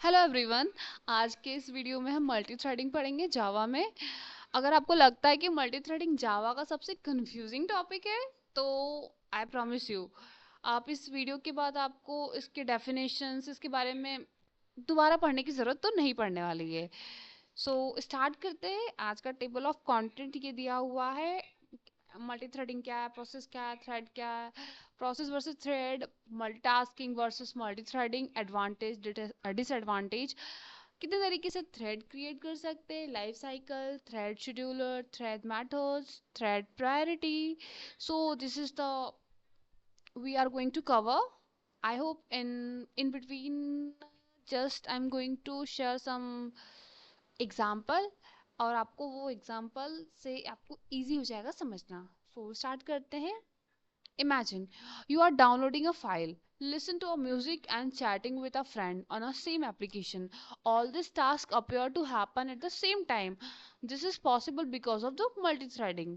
Hello everyone. आज के इस वीडियो में हम मल्टी थ्रेडिंग पढ़ेंगे जावा में। अगर आपको लगता है कि मल्टी थ्रेडिंग जावा का सबसे कंफ्यूजिंग टॉपिक है तो आई प्रॉमिस यू आप इस वीडियो के बाद आपको इसके डेफिनेशंस इसके बारे में दोबारा पढ़ने की ज़रूरत तो नहीं पड़ने वाली है। सो स्टार्ट करते हैं। आज का टेबल ऑफ कंटेंट ये दिया हुआ है। मल्टी थ्रेडिंग क्या है, प्रोसेस क्या है, थ्रेड क्या है, process versus thread, multitasking versus multi threading, advantage disadvantage, कितने तरीके से थ्रेड क्रिएट कर सकते हैं, life cycle, thread scheduler, thread methods, thread priority. So this is the we are going to cover. I hope in between just I'm going to share some example और आपको वो example से आपको easy हो जाएगा समझना। सो स्टार्ट करते हैं। Imagine you are downloading a file, listen to a music and chatting with a friend on a same application. All these tasks appear to happen at the same time. This is possible because of the multi-threading.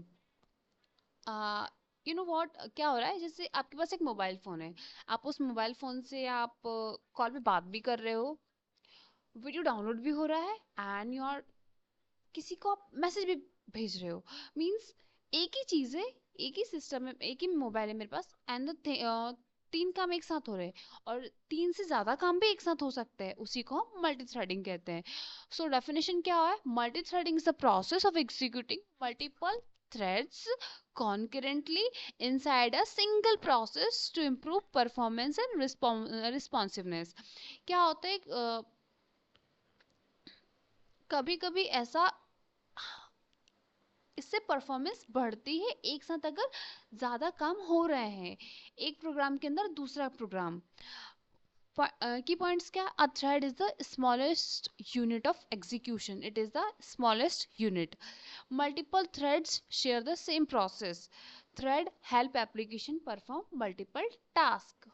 You know what क्या हो रहा है, जैसे आपके पास एक mobile phone है। आप उस मोबाइल फोन से आप कॉल पे बात भी कर रहे हो, वीडियो डाउनलोड भी हो रहा है एंड यू आर किसी को आप मैसेज भी भेज रहे हो। मीन्स एक ही चीज है, एक ही सिस्टम है, एक ही मोबाइल है मेरे पास एंड द तीन काम एक साथ हो रहे हैं और तीन से ज्यादा काम भी एक साथ हो सकते हैं। उसी को हम मल्टी थ्रेडिंग कहते हैं। सो डेफिनेशन क्या है? Multi threading is the process of executing multiple threads concurrently inside a single process to improve performance and responsiveness। क्या होता है, कभी कभी ऐसा इससे परफॉर्मेंस बढ़ती है एक साथ अगर ज्यादा काम हो रहे हैं एक प्रोग्राम के अंदर दूसरा प्रोग्राम। की पॉइंट्स क्या? A thread is the smallest unit of execution, it is the smallest unit. Multiple threads share the same process. Thread help application perform multiple task.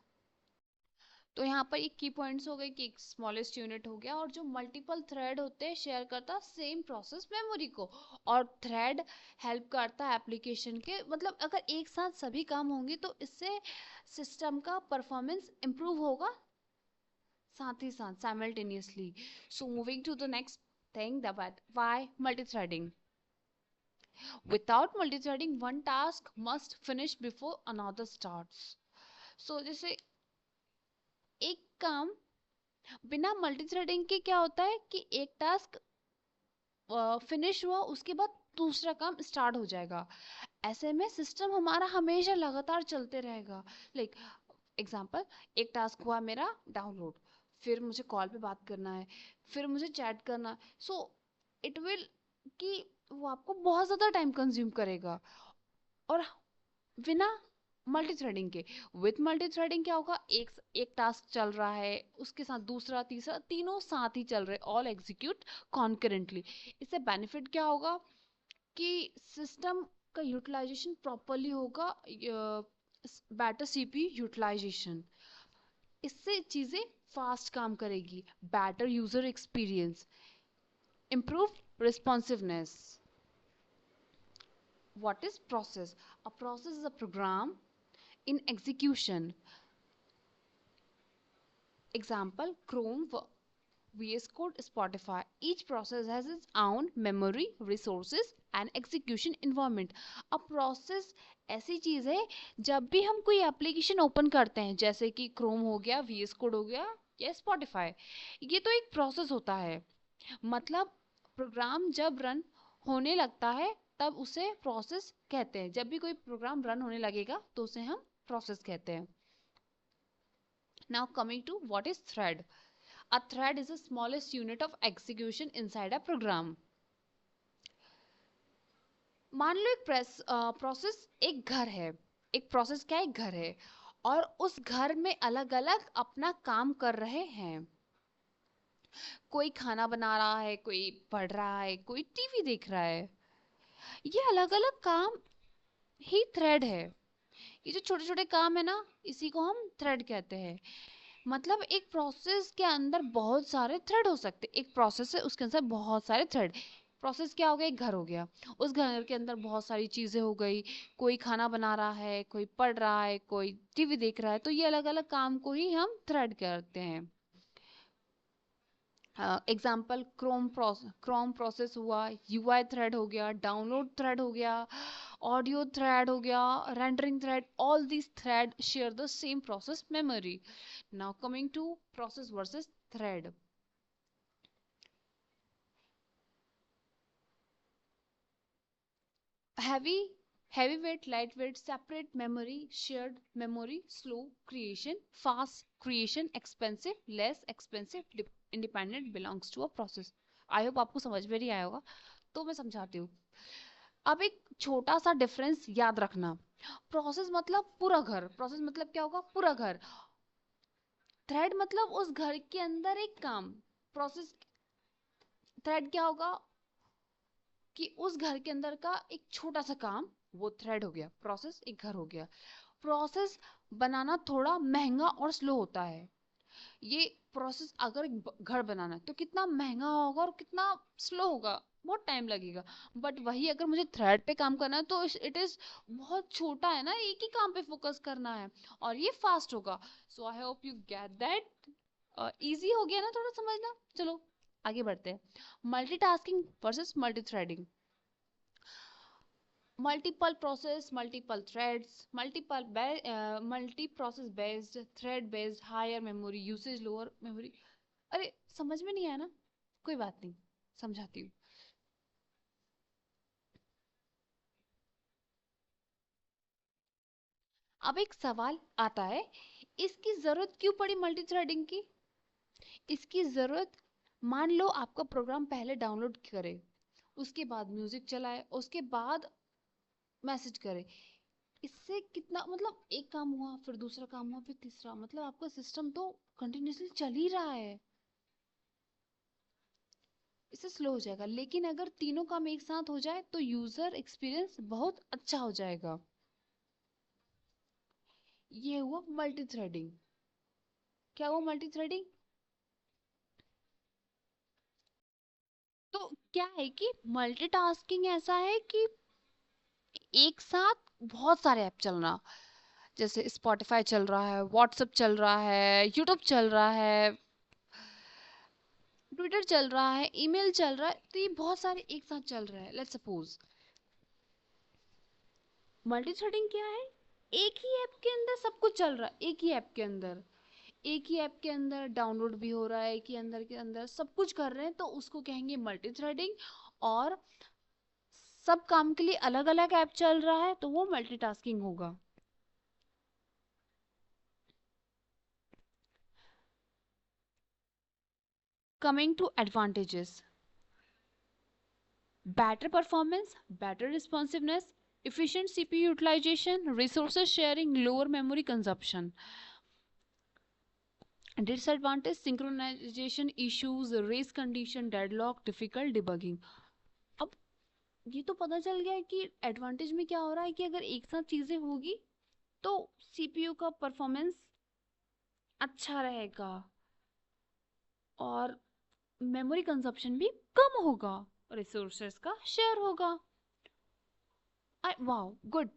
तो यहाँ पर एक की पॉइंट्स हो गए कि एक स्मॉलेस्ट यूनिट हो गया और जो मल्टीपल थ्रेड होते हैं शेयर करता सेम प्रोसेस मेमोरी को। और थ्रेड हेल्प करता है एप्लीकेशन के, मतलब अगर एक साथ सभी काम होंगे तो इससे सिस्टम का परफॉर्मेंस इंप्रूव होगा साथ ही साथ simultaneously. So moving to the next thing, that why multi threading. Without multi threading one task must finish before another starts. So जैसे एक काम बिना मल्टी थ्रेडिंग के क्या होता है कि एक टास्क फिनिश हुआ उसके बाद दूसरा काम स्टार्ट हो जाएगा। ऐसे में सिस्टम हमारा हमेशा लगातार चलते रहेगा। लाइक एग्जांपल, एक टास्क हुआ मेरा डाउनलोड, फिर मुझे कॉल पे बात करना है, फिर मुझे चैट करना है। सो इट विल कि वो आपको बहुत ज़्यादा टाइम कंज्यूम करेगा। और बिना मल्टी थ्रेडिंग के, विथ मल्टी थ्रेडिंग क्या होगा? एक एक टास्क चल रहा है उसके साथ दूसरा तीसरा तीनों साथ ही चल रहे, ऑल एग्जीक्यूट कॉन्करेंटली। इससे बेनिफिट क्या होगा कि सिस्टम का यूटिलाइजेशन प्रॉपरली होगा, बेटर सीपीयू यूटिलाइजेशन। इससे चीजें फास्ट काम करेगी, better user experience, improve responsiveness. What is process? A process is a program in execution. Example, Chrome, VS Code, Spotify. Each process has its own memory, resources and execution environment. A process ऐसी चीज है, जब भी हम कोई application open करते हैं जैसे कि क्रोम हो गया, VS कोड हो गया या स्पॉटिफाई, ये तो एक प्रोसेस होता है। मतलब प्रोग्राम जब रन होने लगता है तब उसे प्रोसेस कहते हैं। जब भी कोई प्रोग्राम रन होने लगेगा तो उसे हम प्रोसेस कहते हैं। Now coming to what is thread. A thread is the smallest unit of execution inside a program. मान लो एक प्रोसेस एक घर है। एक प्रोसेस क्या है? एक घर है और उस घर में अलग अलग अपना काम कर रहे हैं। कोई खाना बना रहा है, कोई पढ़ रहा है, कोई टीवी देख रहा है। ये अलग अलग काम ही थ्रेड है। ये जो छोटे छोटे काम है ना, इसी को हम थ्रेड कहते हैं। मतलब एक प्रोसेस के अंदर बहुत सारे थ्रेड हो सकते हैं। एक प्रोसेस है उसके अंदर बहुत सारे थ्रेड। प्रोसेस क्या हो गया? एक घर हो गया, उस घर के अंदर बहुत सारी चीजें हो गई। कोई खाना बना रहा है, कोई पढ़ रहा है, कोई टीवी देख रहा है, तो ये अलग अलग काम को ही हम थ्रेड करते हैं। एग्जाम्पल क्रोम प्रोसेस हुआ, यूआई थ्रेड हो गया, डाउनलोड थ्रेड हो गया, ऑडियो थ्रेड हो गया, rendering thread, all these thread share the same process memory. Now coming to process versus thread. heavy Heavyweight, lightweight, separate memory, shared memory, slow creation, fast creation, expensive, less expensive, independent, belongs to a process. I hope आपको समझ में नहीं आया होगा, तो मैं समझाती हूँ. अब एक छोटा सा डिफरेंस याद रखना. प्रोसेस मतलब पूरा घर, प्रोसेस मतलब क्या होगा, पूरा घर. थ्रेड मतलब उस घर के अंदर एक काम. प्रोसेस, थ्रेड क्या होगा कि उस घर के अंदर का एक छोटा सा काम, वो थ्रेड हो गया. प्रोसेस एक घर हो गया. प्रोसेस बनाना थोड़ा महंगा और स्लो होता है. ये प्रोसेस अगर घर बनाना है तो कितना महंगा होगा और कितना स्लो होगा, बहुत टाइम लगेगा. बट वही अगर मुझे थ्रेड पे काम करना है तो इट इज बहुत छोटा है ना, एक ही काम पे फोकस करना है और ये फास्ट होगा. So I hope you get that. Easy हो गया ना थोड़ा समझना. चलो आगे बढ़ते हैं. Multitasking versus multi threading. Multiple process, multiple threads, multi process based, thread based, higher memory usage, lower memory. अरे समझ में नहीं आया ना, कोई बात नहीं, समझाती हूँ. अब एक सवाल आता है, इसकी जरूरत क्यों पड़ी मल्टी थ्रेडिंग की. इसकी जरूरत, मान लो आपका प्रोग्राम पहले डाउनलोड करे, उसके बाद म्यूजिक चलाए, उसके बाद मैसेज करे. इससे कितना मतलब, एक काम हुआ फिर दूसरा काम हुआ फिर तीसरा, मतलब आपका सिस्टम तो कंटिन्यूअसली चल ही रहा है. इससे स्लो हो जाएगा. लेकिन अगर तीनों काम एक साथ हो जाए तो यूजर एक्सपीरियंस बहुत अच्छा हो जाएगा. ये हुआ मल्टी थ्रेडिंग. क्या हुआ मल्टी थ्रेडिंग. तो क्या है कि मल्टीटास्किंग ऐसा है कि एक साथ बहुत सारे ऐप चलना. जैसे स्पॉटिफाई चल रहा है, व्हाट्सएप चल रहा है, यूट्यूब चल रहा है, ट्विटर चल रहा है, ईमेल चल रहा है, तो ये बहुत सारे एक साथ चल रहा है. लेट्स सपोज मल्टी थ्रेडिंग क्या है, एक ही ऐप के अंदर सब कुछ चल रहा है. एक ही ऐप के अंदर, एक ही ऐप के अंदर डाउनलोड भी हो रहा है, एक ही अंदर के अंदर सब कुछ कर रहे हैं, तो उसको कहेंगे मल्टी थ्रेडिंग. और सब काम के लिए अलग अलग ऐप चल रहा है तो वो मल्टीटास्किंग होगा. Coming to advantages. better performance, better responsiveness, efficient CPU utilization, resources sharing, lower memory consumption. Disadvantage, synchronization issues, race condition, deadlock, difficult debugging. अब ये तो पता चल गया है कि एडवांटेज में क्या हो रहा है कि अगर एक साथ चीजें होगी तो सीपीयू का परफॉर्मेंस अच्छा रहेगा और मेमोरी कंजप्शन भी कम होगा, रिसोर्सेज का शेयर होगा. Wow good.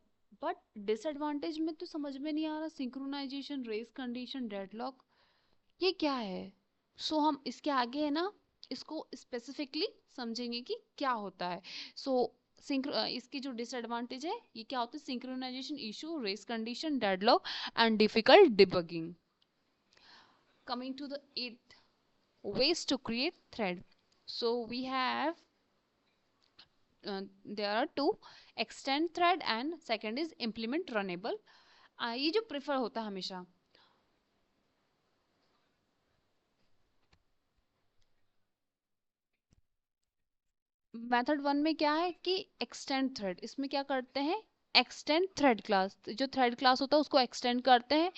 बट डिसएडवांटेज में तो समझ में नहीं आ रहा. सिंक्रोनाइजेशन, रेस कंडीशन, डेडलॉक, ये क्या है. हम इसके आगे है ना, इसको स्पेसिफिकली समझेंगे कि क्या होता है. सो इसकी जो डिसएडवांटेज है ये क्या होता है, synchronization issue, race condition, deadlock and difficult debugging. Coming to the 8 ways to create thread. So we have there are two, extend thread and second is implement runnable. ये जो प्रेफर होता है हमेशा, मेथड वन में क्या है कि extend thread. इसमें क्या करते हैं, एक्सटेंड थ्रेड क्लास, जो थ्रेड क्लास होता है उसको एक्सटेंड करते हैं.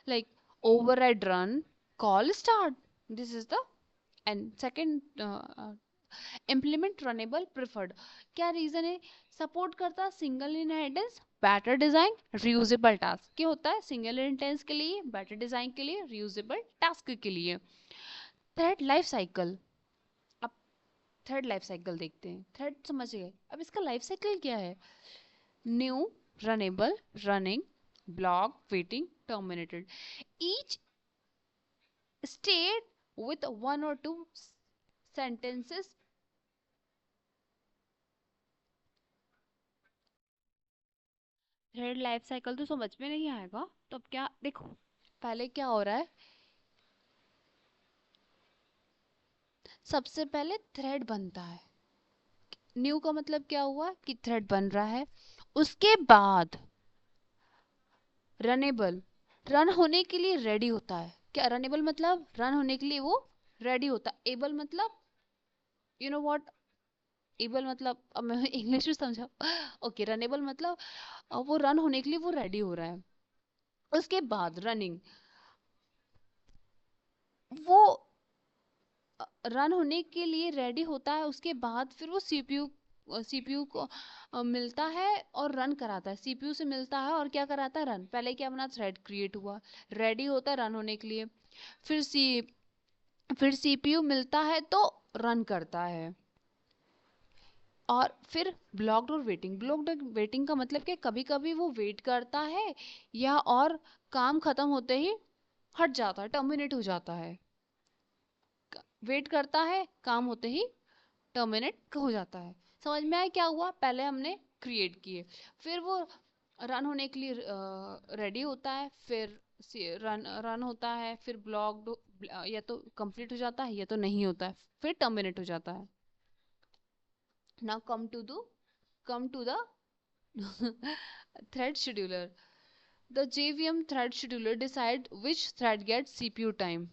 Like override run call start, this is the. And second, implement runnable preferred. क्या रीजन है, सपोर्ट करता single inheritance, better design, reusable task. क्या होता है, सिंगल इनहेरिटेंस के लिए, बेटर डिजाइन के लिए, रियूजेबल टास्क के लिए. Thread life cycle. अब थ्रेड लाइफ साइकिल देखते हैं. थ्रेड समझ गए, अब इसका लाइफ साइकिल क्या है. New, runnable, running, block, waiting, terminated. Each state with one or two sentences. Thread life cycle तो समझ में नहीं आएगा, तो अब क्या देखो, पहले क्या हो रहा है, सबसे पहले थ्रेड बनता है। न्यू का मतलब क्या हुआ कि थ्रेड बन रहा है। उसके बाद रनेबल, रन होने के लिए रेडी होता है। क्या रनेबल मतलब रन होने के लिए वो रेडी होता है। एबल मतलब यू नो व्हाट, एबल मतलब अब मैं इंग्लिश में समझाऊं ओके, रनेबल मतलब वो रन होने के लिए वो रेडी हो रहा है। उसके बाद रनिंग, वो रन होने के लिए रेडी होता है। उसके बाद फिर वो सीपीयू को मिलता है और रन कराता है। सीपीयू से मिलता है और क्या कराता है, रन। पहले क्या बना, थ्रेड क्रिएट हुआ, रेडी होता है रन होने के लिए। फिर फिर सीपीयू मिलता है तो रन करता है। और फिर ब्लॉक्ड और वेटिंग, ब्लॉक्ड वेटिंग का मतलब कि कभी कभी वो वेट करता है या और काम खत्म होते ही हट जाता है, टर्मिनेट हो जाता है। वेट करता है, काम होते ही टर्मिनेट हो जाता है। समझ में आया क्या हुआ, पहले हमने क्रिएट किए, फिर वो रन होने के लिए रेडी होता है, फिर रन रन होता है, फिर ब्लॉक्ड या तो कंप्लीट हो जाता है या तो नहीं होता है, फिर टर्मिनेट हो जाता है। Now come to the thread scheduler. The JVM thread scheduler decide which thread gets CPU time.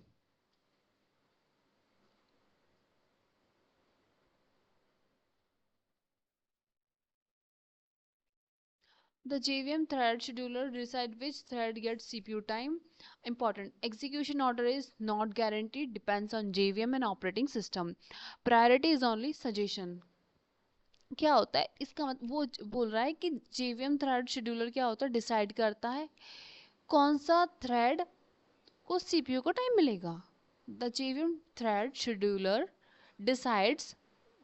The JVM thread scheduler decide which thread gets CPU time. Important. Execution order is not guaranteed, depends on JVM and operating system. Priority is only suggestion. क्या होता है इसका वो बोल रहा है कि JVM thread scheduler क्या होता है, डिसाइड करता है कौन सा थ्रेड को सीपीयू को टाइम मिलेगा। The JVM thread scheduler decides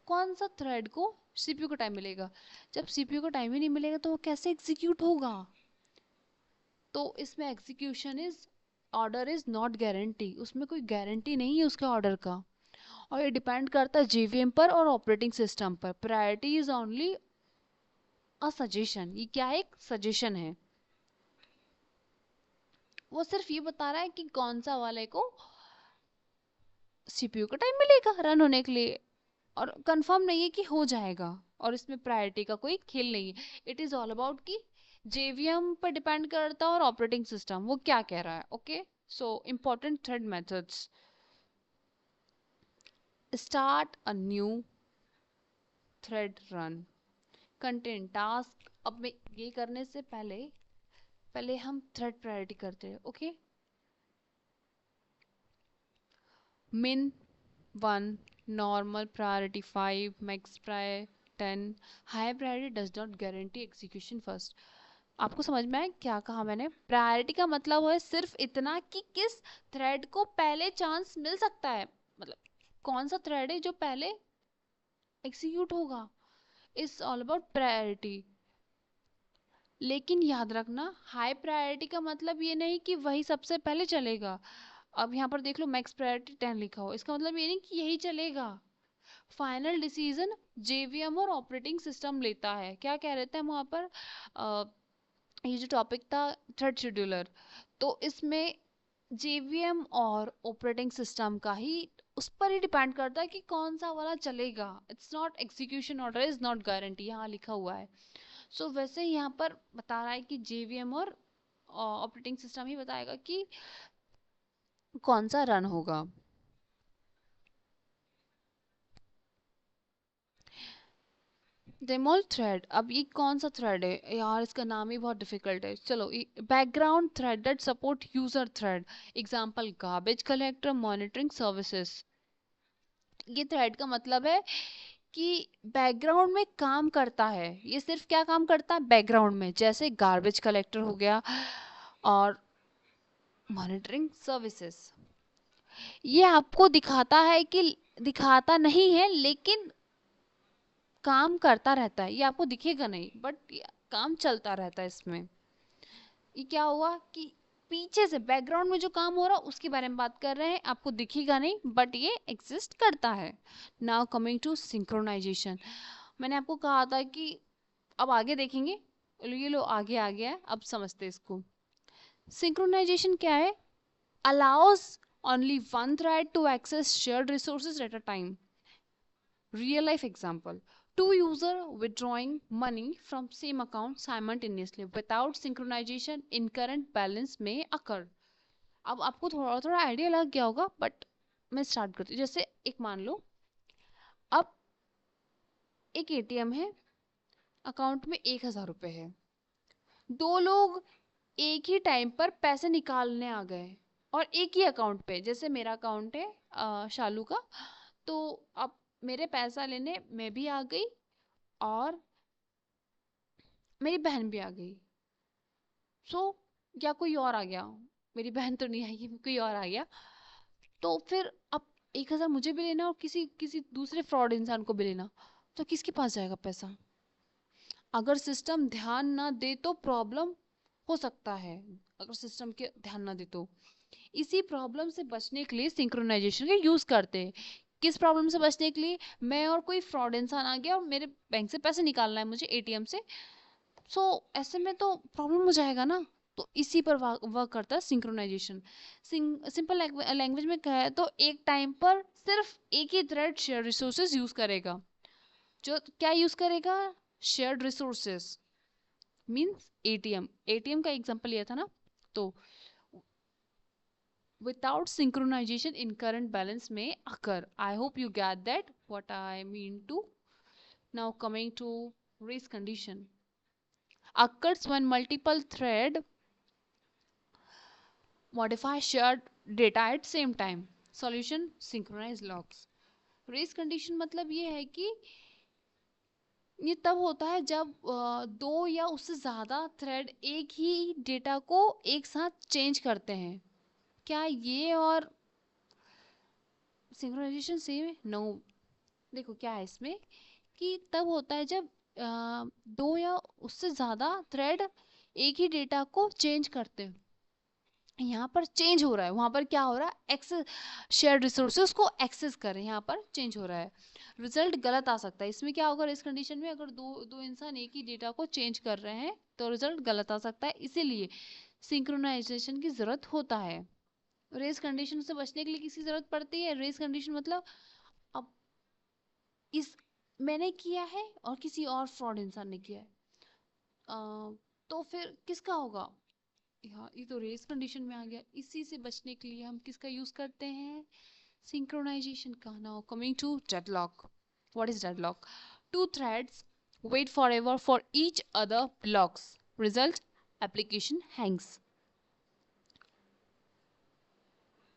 कौन सा थ्रेड को सीपीयू को टाइम मिलेगा। जब सीपीयू को टाइम ही नहीं मिलेगा तो वो कैसे एग्जीक्यूट होगा। तो इसमें execution is order is not guarantee, उसमें कोई गारंटी नहीं है उसके ऑर्डर का। और ये डिपेंड करता है जेवीएम पर और ऑपरेटिंग सिस्टम पर। Priority is only a suggestion, ये क्या है, एक सजेशन है। वो सिर्फ ये बता रहा है कि कौन सा वाले को सीपीयू का टाइम मिलेगा रन होने के लिए, और कंफर्म नहीं है कि हो जाएगा। और इसमें प्रायोरिटी का कोई खेल नहीं है। इट इज ऑल अबाउट कि जेवीएम पर डिपेंड करता है और ऑपरेटिंग सिस्टम वो क्या कह रहा है। Okay, so important thread methods, start a new thread run, content task. अब मैं ये करने से पहले पहले हम थ्रेड प्रायोरिटी करते हैं। ओके, मिन 1, नॉर्मल प्रायोरिटी 5, मैक्स प्राय 10, high priority does not guarantee execution first. आपको समझ में आया क्या कहा मैंने। प्रायोरिटी का मतलब है सिर्फ इतना कि किस थ्रेड को पहले चांस मिल सकता है, मतलब कौन सा थ्रेड है जो पहले एग्जीक्यूट होगा। It's all about priority. लेकिन याद रखना, हाई प्रायोरिटी का मतलब ये नहीं कि वही सबसे पहले चलेगा। अब यहाँ पर देख लो मैक्स प्रायोरिटी 10 लिखा हो, इसका मतलब ये नहीं कि यही चलेगा। फाइनल डिसीजन जेवीएम और ऑपरेटिंग सिस्टम लेता है। क्या कह रहे थे हम वहाँ पर, ये जो टॉपिक था थ्रेड शेड्यूलर, तो इसमें जेवीएम और ऑपरेटिंग सिस्टम का ही, उस पर ही डिपेंड करता है कि कौन सा वाला चलेगा। It's not execution order is not guarantee, यहाँ लिखा हुआ है। सो वैसे ही यहाँ पर बता रहा है कि जेवीएम और ऑपरेटिंग सिस्टम ही बताएगा कि कौन सा रन होगा। डेमोल थ्रेड, अब ये कौन सा थ्रेड है यार, इसका नाम ही बहुत डिफिकल्ट है। चलो, background thread that support user thread, example garbage collector, monitoring services. ये थ्रेड का मतलब है कि बैकग्राउंड में काम करता है। ये सिर्फ क्या काम करता है, बैकग्राउंड में, जैसे गार्बेज कलेक्टर हो गया और मॉनिटरिंग सर्विसेज। ये आपको दिखाता है कि, दिखाता नहीं है लेकिन काम करता रहता है। ये आपको दिखेगा नहीं बट काम चलता रहता है इसमें। ये क्या हुआ कि पीछे से बैकग्राउंड में जो काम हो रहा है उसके बारे में बात कर रहे हैं, आपको दिखेगा नहीं बट ये एग्जिस्ट करता है। Now coming to synchronization. मैंने आपको कहा था कि अब आगे देखेंगे, ये लो आगे आ गया है, अब समझते हैं इसको। सिंक्रोनाइजेशन क्या है? allows only one thread to access shared resources at a time. Real life example: two users withdrawing money from same account simultaneously without synchronization in current balance may occur. अब आपको थोड़ा थोड़ा आइडिया लग गया होगा but मैं start करती हूँ। जैसे एक मान लो, अब एक एटीएम है, अकाउंट में 1,000 रुपए है, दो लोग एक ही टाइम पर पैसे निकालने आ गए और एक ही अकाउंट पे, जैसे मेरा अकाउंट है शालू का, तो अब मेरे पैसा लेने मैं भी आ गई और मेरी बहन भी आ गई। सो या कोई और आ गया, मेरी बहन तो नहीं आई, कोई और आ गया, तो फिर अब 1,000 मुझे भी लेना और किसी किसी दूसरे फ्रॉड इंसान को भी लेना, तो किसके पास जाएगा पैसा? अगर सिस्टम ध्यान ना दे तो प्रॉब्लम हो सकता है, अगर सिस्टम के ध्यान ना दे तो। इसी प्रॉब्लम से बचने के लिए सिंक्रोनाइजेशन का यूज करते हैं। किस प्रॉब्लम से बचने के लिए? मैं और कोई फ्रॉड इंसान आ गया और मेरे बैंक से पैसे निकालना है मुझे एटीएम से, सो ऐसे में तो प्रॉब्लम हो जाएगा ना। तो इसी पर वर्क करता है सिंक्रोनाइजेशन। सिंपल लैंग्वेज में कहे तो एक टाइम पर सिर्फ एक ही थ्रेड शेयर रिसोर्सेज यूज करेगा। जो क्या यूज करेगा? Shared resources means ATM. ATM का एग्जांपल लिया था ना, तो without synchronization in current balance may occur. I hope you get that what I mean to. Now coming to race condition, occurs when multiple thread modify shared data at same time. Solution: synchronize logs. Race condition मतलब ये है कि ये तब होता है जब दो या उससे ज्यादा थ्रेड एक ही डेटा को एक साथ चेंज करते हैं। क्या ये और सिंक्रोनाइजेशन सेम है? नो। देखो क्या है इसमें, कि तब होता है जब दो या उससे ज्यादा थ्रेड एक ही डेटा को चेंज करते हैं। यहाँ पर चेंज हो रहा है, वहां पर क्या हो रहा है? एक्सेस, शेयर्ड रिसोर्सेज को एक्सेस कर रहे हैं, यहाँ पर चेंज हो रहा है। रिजल्ट गलत आ सकता है। इसमें क्या होगा इस कंडीशन में? अगर दो दो इंसान एक ही डेटा को चेंज कर रहे हैं तो रिजल्ट गलत आ सकता है, इसीलिए सिंक्रोनाइजेशन की जरूरत होता है। रेस कंडीशन से बचने के लिए किसकी जरूरत पड़ती है? रेस कंडीशन मतलब अब इस मैंने किया है और किसी और फ्रॉड इंसान ने किया है, तो फिर किसका होगा? हाँ, ये तो रेस कंडीशन में आ गया। इसी से बचने के लिए हम किसका यूज करते हैं? सिंक्रोनाइजेशन का। Now coming to deadlock. What is deadlock? Two threads wait for ever for each other blocks, result application hangs.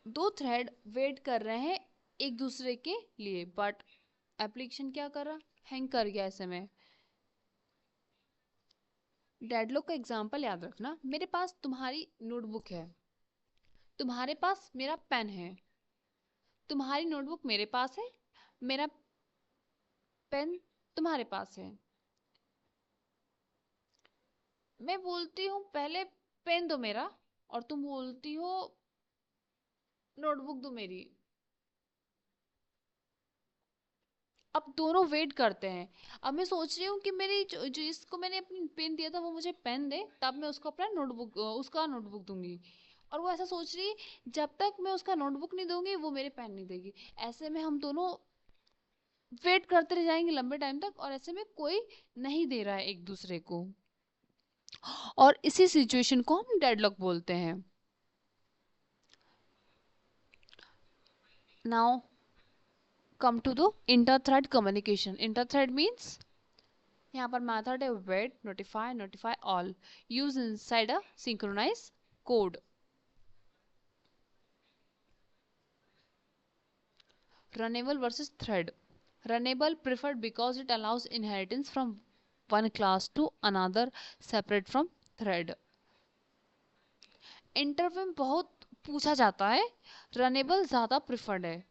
दो थ्रेड वेट कर रहे हैं एक दूसरे के लिए बट एप्लीकेशन क्या कर रहा? हैंग कर गया ऐसे में। डेडलॉक का एग्जांपल याद रखना, मेरे पास तुम्हारी नोटबुक है, तुम्हारे पास मेरा पेन है, तुम्हारी नोटबुक मेरे पास है, मेरा पेन तुम्हारे पास है। मैं बोलती हूँ पहले पेन दो मेरा, और तुम बोलती हो नोटबुक दो मेरी। अब दोनों वेट करते हैं। अब मैं सोच रही हूँ कि मेरी जिसको मैंने अपनी पेन दिया था वो मुझे पेन दे, तब मैं उसको अपना नोटबुक उसका नोटबुक दूंगी। और वो ऐसा सोच रही है, जब तक मैं उसका नोटबुक नहीं दूंगी वो मेरे पेन नहीं देगी। ऐसे में हम दोनों वेट करते रह जाएंगे लंबे टाइम तक, और ऐसे में कोई नहीं दे रहा है एक दूसरे को, और इसी सिचुएशन को हम डेडलॉक बोलते हैं। Now come to the inter thread communication. Inter thread means, यहाँ पर मेथड है wait, notify, notify all, use inside a synchronize code. Runnable versus thread. Runnable preferred because it allows inheritance from one class to another separate from thread. Interview में बहुत पूछा जाता है, runnable ज्यादा preferred है।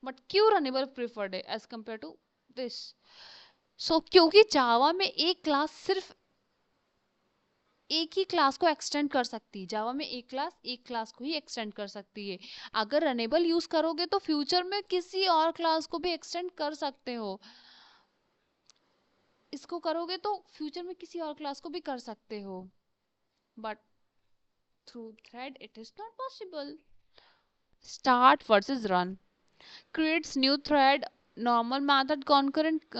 बट क्यों runnable preferred है as compare to this? सो क्योंकि जावा में एक क्लास सिर्फ एक ही क्लास को एक्सटेंड कर सकती है। जावा में एक क्लास को ही एक्सटेंड कर सकती है। अगर रनेबल यूज करोगे तो फ्यूचर में किसी और क्लास को भी एक्सटेंड कर सकते हो। इसको करोगे तो फ्यूचर में किसी और क्लास को भी कर सकते हो, but through thread it is not possible. Start versus run creates new thread, normal method, concurrent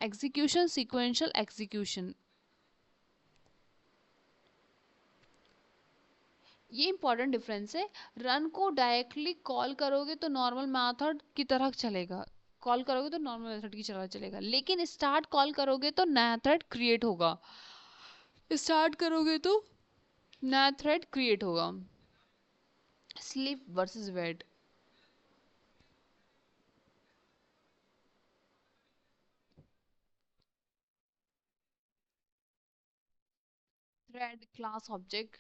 execution, sequential execution। ये इंपॉर्टेंट डिफरेंस है। रन को डायरेक्टली कॉल करोगे तो नॉर्मल मेथड की तरह चलेगा, कॉल करोगे तो नॉर्मल मेथड की तरह चलेगा, लेकिन स्टार्ट कॉल करोगे तो नया थ्रेड क्रिएट होगा। स्टार्ट करोगे तो नया थ्रेड क्रिएट होगा। Sleep versus wait. Thread class object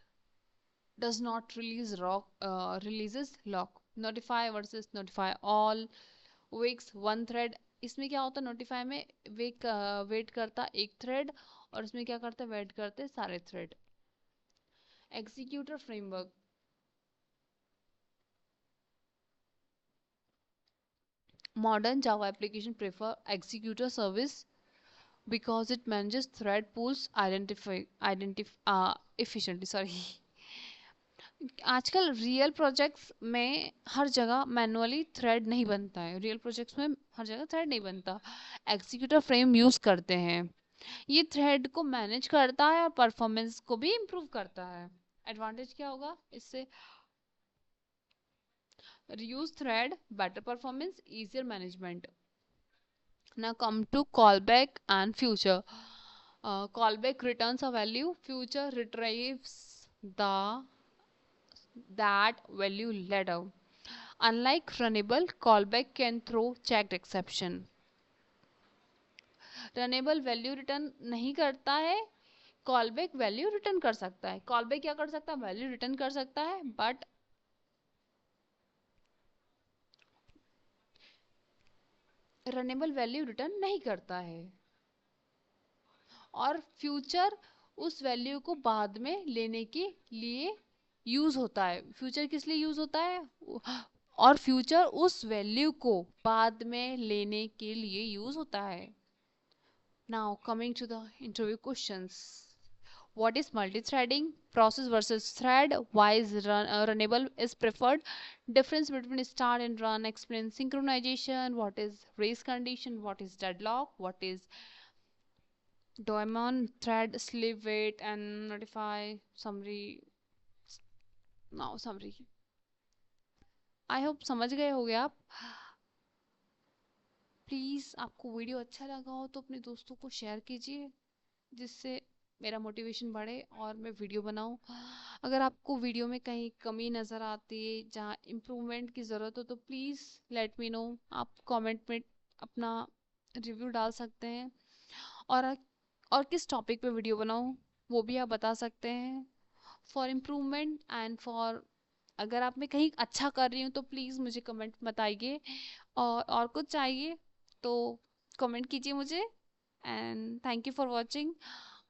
does not release rock releases lock। notify versus notify all। Wakes one thread. इसमें क्या होता है, नोटिफाई में वेक वेट करता एक थ्रेड, और इसमें क्या करता है, वेट करते सारे thread. Executor framework. Modern Java application prefer executor service because it manages thread pools identify efficiently, sorry. आजकल रियल प्रोजेक्ट्स में हर जगह मैनुअली थ्रेड नहीं बनता है, रियल प्रोजेक्ट्स में हर जगह थ्रेड नहीं बनता। एग्जीक्यूटर फ्रेम यूज करते हैं। ये थ्रेड को मैनेज करता है और परफॉर्मेंस को भी इम्प्रूव करता है। एडवांटेज क्या होगा इससे? Reuse thread, better performance, easier management. now come to callback and future। callback returns a value, future retrieves the that value later। unlike runnable, callback can throw checked exception। Runnable value return नहीं करता है, callback value return कर सकता है। Callback क्या कर सकता है, वैल्यू रिटर्न कर सकता है, बट रनेबल वैल्यू रिटर्न नहीं करता है। और फ्यूचर उस वैल्यू को बाद में लेने के लिए यूज होता है। फ्यूचर किस लिए यूज होता है? और फ्यूचर उस वैल्यू को बाद में लेने के लिए यूज होता है। Now coming to the interview questions. What is multi-threading? Process versus thread. Why is runnable is preferred? Difference between start and run. Explain synchronization. What is race condition? What is deadlock? What is daemon? Thread, sleep, wait, and notify. Summary. Now summary. I hope समझ गए होगे आप। Please आपको video अच्छा लगा हो तो अपने दोस्तों को शेयर कीजिए, जिससे मेरा मोटिवेशन बढ़े और मैं वीडियो बनाऊं। अगर आपको वीडियो में कहीं कमी नज़र आती है, जहाँ इम्प्रूवमेंट की ज़रूरत हो, तो प्लीज़ लेट मी नो। आप कमेंट में अपना रिव्यू डाल सकते हैं, और किस टॉपिक पे वीडियो बनाऊं वो भी आप बता सकते हैं। फॉर इम्प्रूवमेंट एंड फॉर, अगर आप मैं कहीं अच्छा कर रही हूँ तो प्लीज़ मुझे कमेंट बताइए, और कुछ चाहिए तो कमेंट कीजिए मुझे। And thank you for watching.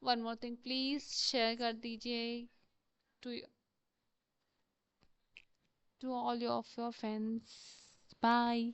One more thing, please share कर दीजिए to to all of your friends. Bye.